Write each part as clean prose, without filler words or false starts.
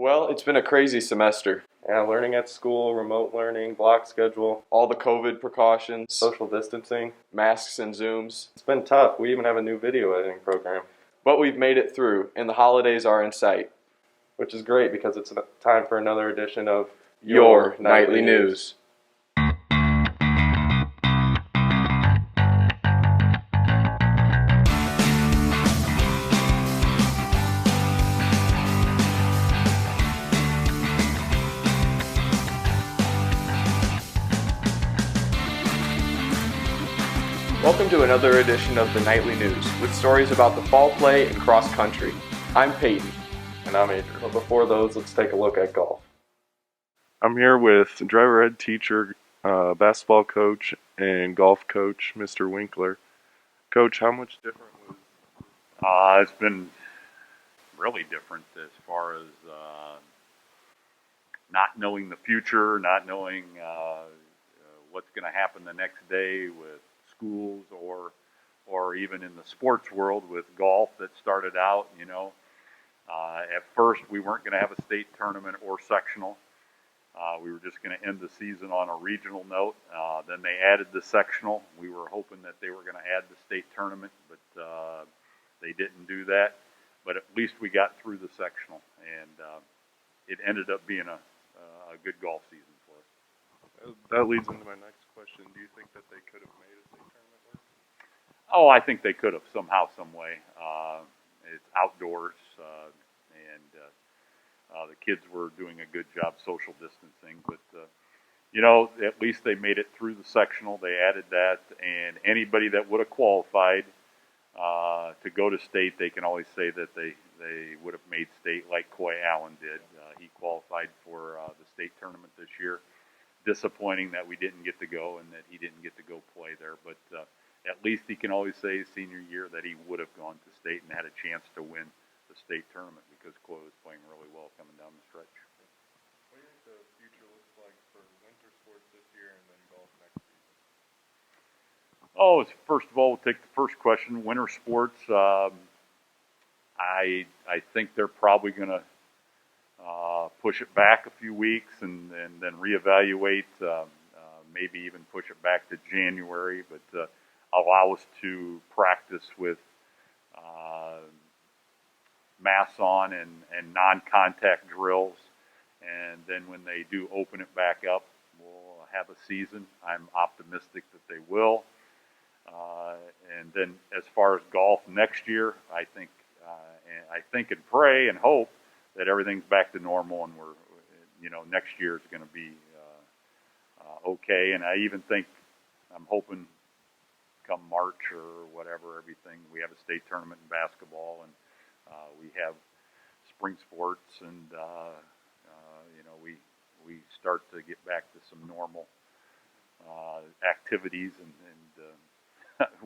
Well, it's been a crazy semester. Yeah, learning at school, remote learning, block schedule, all the COVID precautions, social distancing, masks and Zooms. It's been tough. We even have a new video editing program. But we've made it through, and the holidays are in sight, which is great because it's time for another edition of Your Nightly News. Welcome to another edition of the Nightly News with stories about the fall play and cross country. I'm Peyton. And I'm Adrian. But before those, let's take a look at golf. I'm here with driver ed teacher, basketball coach, and golf coach, Mr. Winkler. Coach, how much different was It's been really different as far as not knowing the future, not knowing what's going to happen the next day with schools or even in the sports world with golf that started out, at first we weren't going to have a state tournament or sectional. We were just going to end the season on a regional note. Then they added the sectional. We were hoping that they were going to add the state tournament, but they didn't do that. But at least we got through the sectional, and it ended up being a good golf season for us. That leads into my next question. Do you think that they could have made a state tournament work? Oh, I think they could have somehow, some way. It's outdoors, and the kids were doing a good job social distancing. But, at least they made it through the sectional. They added that, and anybody that would have qualified to go to state, they can always say that they would have made state like Coy Allen did. He qualified for the state tournament this year. Disappointing that we didn't get to go and that he didn't get to go play there, but at least he can always say his senior year that he would have gone to state and had a chance to win the state tournament because Coy was playing really well coming down the stretch. What do you think the future looks like for winter sports this year and then golf next season? First of all, we'll take the first question. Winter sports, I think they're probably going to push it back a few weeks and then reevaluate, maybe even push it back to January, but allow us to practice with masks on and non-contact drills. And then when they do open it back up, we'll have a season. I'm optimistic that they will. And then as far as golf next year, I think and pray and hope that everything's back to normal and we're, next year is going to be okay. And I even think, I'm hoping come March or whatever, we have a state tournament in basketball and we have spring sports and, we start to get back to some normal activities and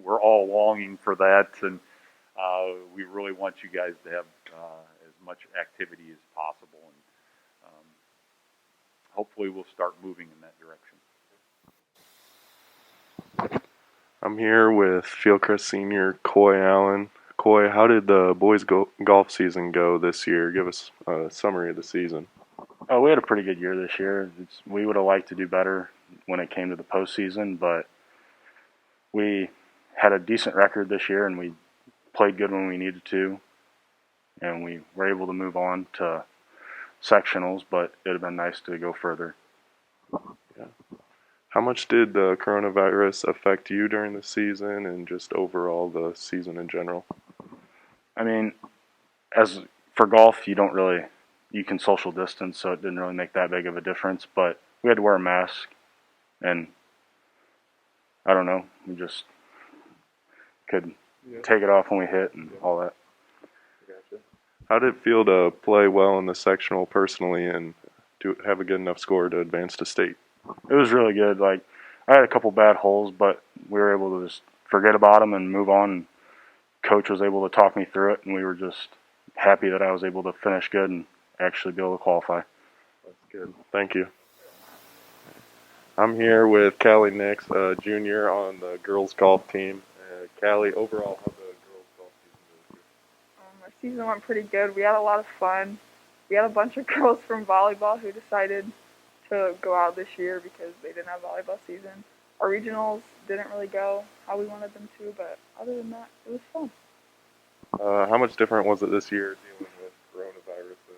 we're all longing for that. And we really want you guys to have as much activity as possible, and hopefully we'll start moving in that direction. I'm here with Fieldcrest senior Coy Allen. Coy, how did the boys' golf season go this year? Give us a summary of the season. We had a pretty good year this year. We would have liked to do better when it came to the postseason, but we had a decent record this year, and we played good when we needed to, and we were able to move on to sectionals, but it would have been nice to go further. Yeah. How much did the coronavirus affect you during the season and just overall the season in general? I mean, as for golf, you can social distance, so it didn't really make that big of a difference, but we had to wear a mask, and I don't know, we just could take it off when we hit and all that. Gotcha. How did it feel to play well in the sectional personally and to have a good enough score to advance to state? It was really good. I had a couple bad holes, but we were able to just forget about them and move on. And Coach was able to talk me through it, and we were just happy that I was able to finish good and actually be able to qualify. That's good. Thank you. I'm here with Callie Nix, junior on the girls golf team. Callie, overall, how'd the girls golf season go this year? Our season went pretty good. We had a lot of fun. we had a bunch of girls from volleyball who decided to go out this year because they didn't have volleyball season. Our regionals didn't really go how we wanted them to, but other than that, it was fun. How much different was it this year dealing with coronavirus and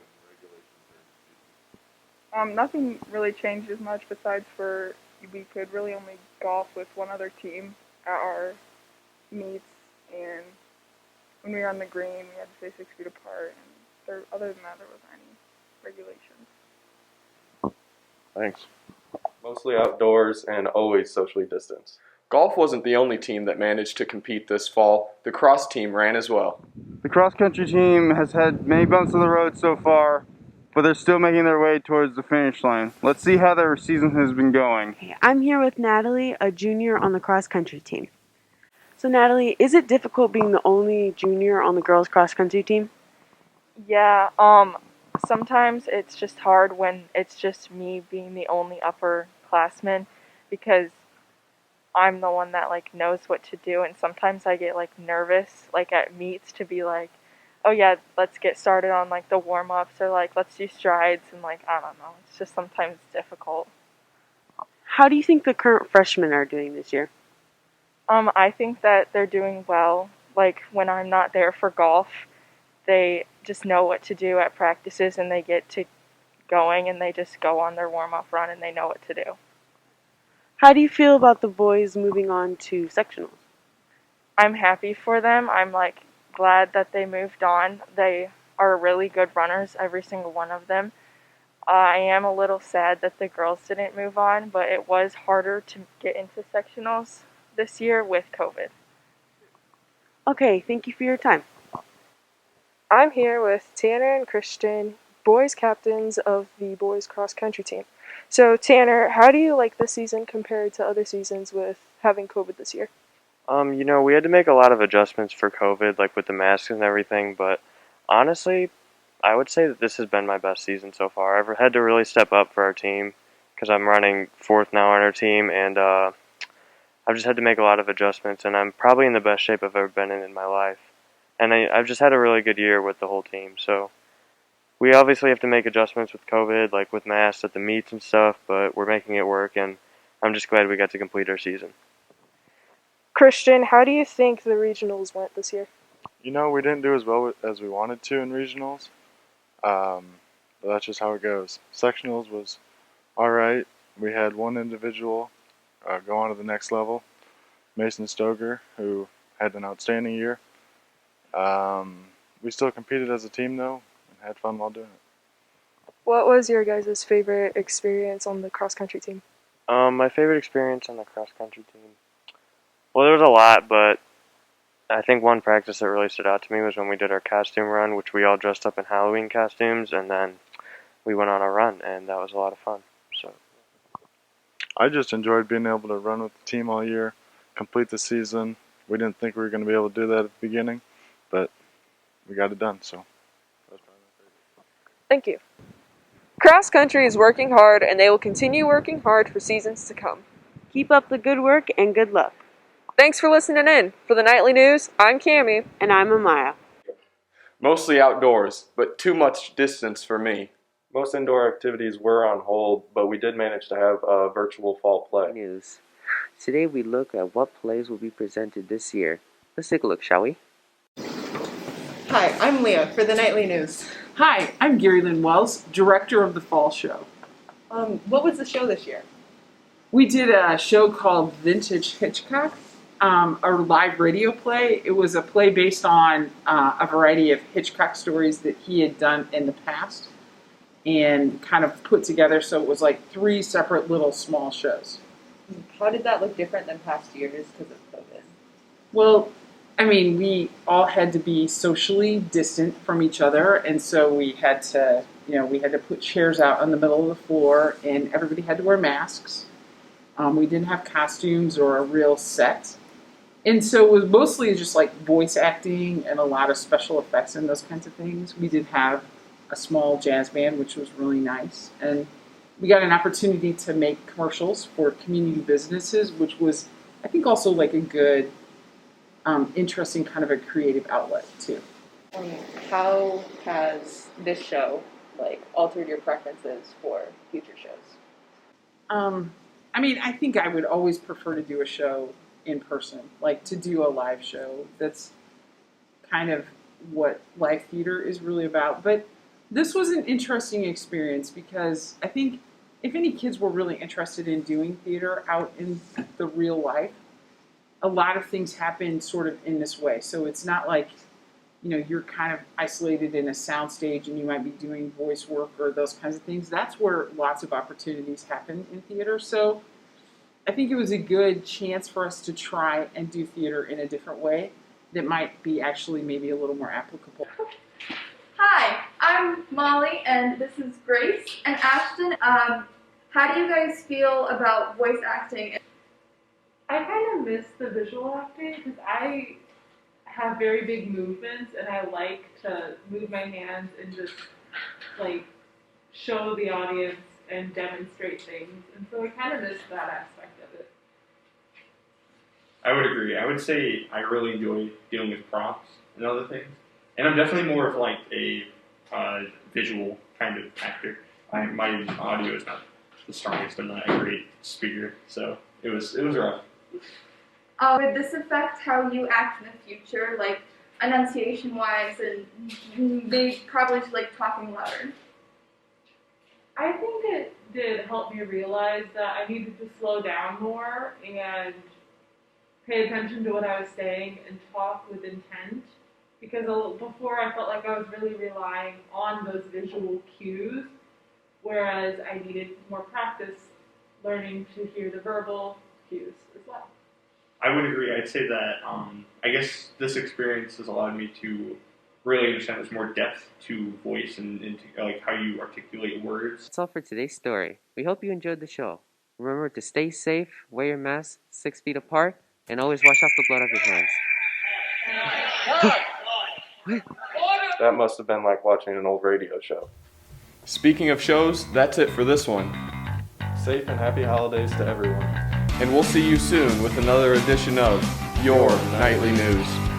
regulations? Nothing really changed as much besides for we could really only golf with one other team at our meets, and when we were on the green, we had to stay 6 feet apart, and other than that, there wasn't any regulations. Thanks. Mostly outdoors and always socially distanced. Golf wasn't the only team that managed to compete this fall. The cross team ran as well. The cross-country team has had many bumps on the road so far, but they're still making their way towards the finish line. Let's see how their season has been going. I'm here with Natalie, a junior on the cross-country team. So Natalie, is it difficult being the only junior on the girls' cross-country team? Yeah, sometimes it's just hard when it's just me being the only upperclassman, because I'm the one that like knows what to do, and sometimes I get like nervous like at meets to be like, oh yeah, let's get started on like the warm-ups, or like let's do strides, and like I don't know, it's just sometimes difficult. How do you think the current freshmen are doing this year? I think that they're doing well. Like when I'm not there for golf, they just know what to do at practices, and they get to going, and they just go on their warm-up run, and they know what to do. How do you feel about the boys moving on to sectionals? I'm happy for them. I'm like glad that they moved on. They are really good runners, every single one of them. I am a little sad that the girls didn't move on, but it was harder to get into sectionals this year with COVID. Okay, thank you for your time. I'm here with Tanner and Christian, boys captains of the boys cross-country team. So Tanner, how do you like this season compared to other seasons with having COVID this year? We had to make a lot of adjustments for COVID, like with the masks and everything, but honestly, I would say that this has been my best season so far. I've had to really step up for our team because I'm running fourth now on our team, and I've just had to make a lot of adjustments, and I'm probably in the best shape I've ever been in my life. And I've just had a really good year with the whole team, so we obviously have to make adjustments with COVID, like with masks at the meets and stuff, but we're making it work, and I'm just glad we got to complete our season. Christian, how do you think the regionals went this year? We didn't do as well as we wanted to in regionals, but that's just how it goes. Sectionals was alright. We had one individual go on to the next level, Mason Stoker, who had an outstanding year. We still competed as a team, though, and had fun while doing it. What was your guys' favorite experience on the cross-country team? My favorite experience on the cross-country team? Well, there was a lot, but I think one practice that really stood out to me was when we did our costume run, which we all dressed up in Halloween costumes, and then we went on a run, and that was a lot of fun. So I just enjoyed being able to run with the team all year, complete the season. We didn't think we were going to be able to do that at the beginning, but we got it done, so that was probably my favorite. Thank you. Cross country is working hard, and they will continue working hard for seasons to come. Keep up the good work and good luck. Thanks for listening in. For the Nightly News, I'm Cammie. And I'm AMIAH. Mostly outdoors, but too much distance for me. Most indoor activities were on hold, but we did manage to have a virtual fall play. News. Today we look at what plays will be presented this year. Let's take a look, shall we? Hi, I'm Leah for the Nightly News. Hi, I'm GARILYN Wells, director of the Fall Show. What was the show this year? We did a show called Vintage Hitchcock, a live radio play. It was a play based on a variety of Hitchcock stories that he had done in the past and kind of put together, so it was like 3 separate little small shows. How did that look different than past years because of COVID? Well, I mean, we all had to be socially distant from each other, and so we had to put chairs out in the middle of the floor, and everybody had to wear masks. We didn't have costumes or a real set. And so it was mostly just like voice acting and a lot of special effects and those kinds of things. We did have a small jazz band, which was really nice. And we got an opportunity to make commercials for community businesses, which was, I think, also like a good, interesting kind of a creative outlet too. How has this show like altered your preferences for future shows? I mean, I think I would always prefer to do a show in person, like to do a live show. That's kind of what live theater is really about. But this was an interesting experience because I think if any kids were really interested in doing theater out in the real life, a lot of things happen sort of in this way. So it's not like, you're kind of isolated in a soundstage and you might be doing voice work or those kinds of things. That's where lots of opportunities happen in theater. So I think it was a good chance for us to try and do theater in a different way that might be actually maybe a little more applicable. Hi, I'm Molly, and this is Grace and Ashton. How do you guys feel about voice acting? I kind of miss the visual acting because I have very big movements and I like to move my hands and just like show the audience and demonstrate things, and so I kind of miss that aspect of it. I would agree. I would say I really enjoy dealing with props and other things, and I'm definitely more of like a visual kind of actor. My audio is not the strongest. I'm not a great speaker, so it was rough. Would this affect how you act in the future, like enunciation-wise, and they probably should like talking louder? I think it did help me realize that I needed to slow down more and pay attention to what I was saying and talk with intent, because before I felt like I was really relying on those visual cues, whereas I needed more practice learning to hear the verbal cues as well. I would agree. I'd say that I guess this experience has allowed me to really understand there's more depth to voice and to, like, how you articulate words. That's all for today's story. We hope you enjoyed the show. Remember to stay safe, wear your mask 6 feet apart, and always wash off the blood of your hands. That must have been like watching an old radio show. Speaking of shows, that's it for this one. Safe and happy holidays to everyone. And we'll see you soon with another edition of Your Nightly News.